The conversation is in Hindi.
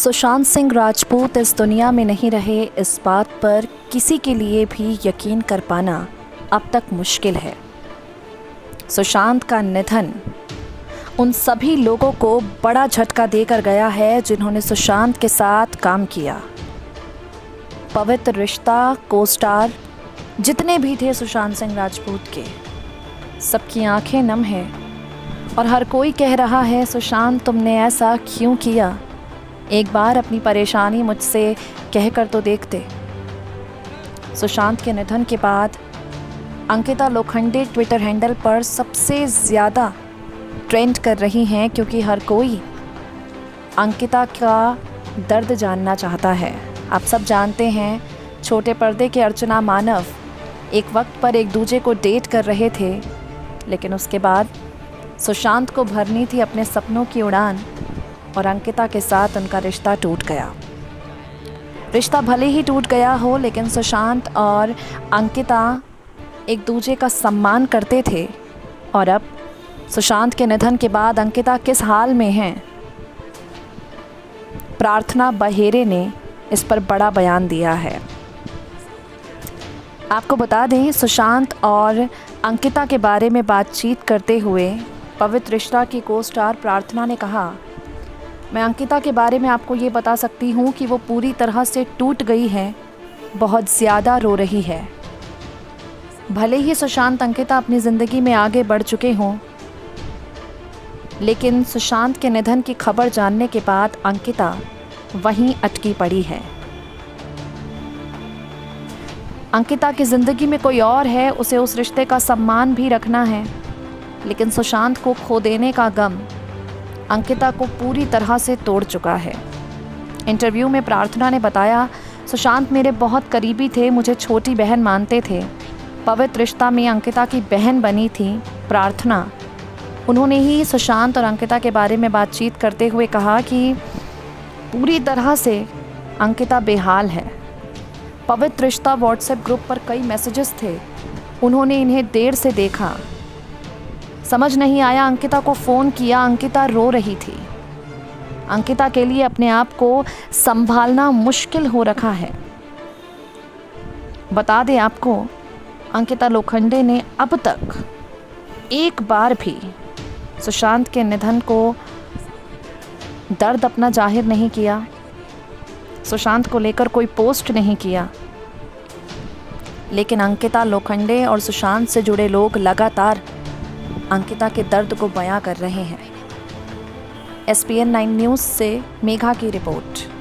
सुशांत सिंह राजपूत इस दुनिया में नहीं रहे, इस बात पर किसी के लिए भी यकीन कर पाना अब तक मुश्किल है। सुशांत का निधन उन सभी लोगों को बड़ा झटका देकर गया है जिन्होंने सुशांत के साथ काम किया। पवित्र रिश्ता, को-स्टार जितने भी थे सुशांत सिंह राजपूत के, सबकी आंखें नम हैं और हर कोई कह रहा है, सुशांत तुमने ऐसा क्यों किया? एक बार अपनी परेशानी मुझसे कहकर तो देखते। सुशांत के निधन के बाद अंकिता लोखंडे ट्विटर हैंडल पर सबसे ज़्यादा ट्रेंड कर रही हैं, क्योंकि हर कोई अंकिता का दर्द जानना चाहता है। आप सब जानते हैं, छोटे पर्दे के अर्चना मानव एक वक्त पर एक दूजे को डेट कर रहे थे, लेकिन उसके बाद सुशांत को भरनी थी अपने सपनों की उड़ान और अंकिता के साथ उनका रिश्ता टूट गया। रिश्ता भले ही टूट गया हो, लेकिन सुशांत और अंकिता एक दूजे का सम्मान करते थे। और अब सुशांत के निधन के बाद अंकिता किस हाल में हैं? प्रार्थना बहेरे ने इस पर बड़ा बयान दिया है। आपको बता दें, सुशांत और अंकिता के बारे में बातचीत करते हुए पवित्र रिश्ता की को-स्टार प्रार्थना ने कहा, मैं अंकिता के बारे में आपको ये बता सकती हूँ कि वो पूरी तरह से टूट गई है, बहुत ज़्यादा रो रही है। भले ही सुशांत अंकिता अपनी ज़िंदगी में आगे बढ़ चुके हों, लेकिन सुशांत के निधन की खबर जानने के बाद अंकिता वहीं अटकी पड़ी है। अंकिता की ज़िंदगी में कोई और है, उसे उस रिश्ते का सम्मान भी रखना है, लेकिन सुशांत को खो देने का गम अंकिता को पूरी तरह से तोड़ चुका है। इंटरव्यू में प्रार्थना ने बताया, सुशांत मेरे बहुत करीबी थे, मुझे छोटी बहन मानते थे। पवित्र रिश्ता में अंकिता की बहन बनी थी प्रार्थना। उन्होंने ही सुशांत और अंकिता के बारे में बातचीत करते हुए कहा कि पूरी तरह से अंकिता बेहाल है। पवित्र रिश्ता व्हाट्सएप ग्रुप पर कई मैसेजेस थे, उन्होंने इन्हें देर से देखा, समझ नहीं आया, अंकिता को फ़ोन किया, अंकिता रो रही थी। अंकिता के लिए अपने आप को संभालना मुश्किल हो रखा है। बता दें आपको, अंकिता लोखंडे ने अब तक एक बार भी सुशांत के निधन को दर्द अपना जाहिर नहीं किया, सुशांत को लेकर कोई पोस्ट नहीं किया, लेकिन अंकिता लोखंडे और सुशांत से जुड़े लोग लगातार अंकिता के दर्द को बयां कर रहे हैं। SPN 9 न्यूज़ से मेघा की रिपोर्ट।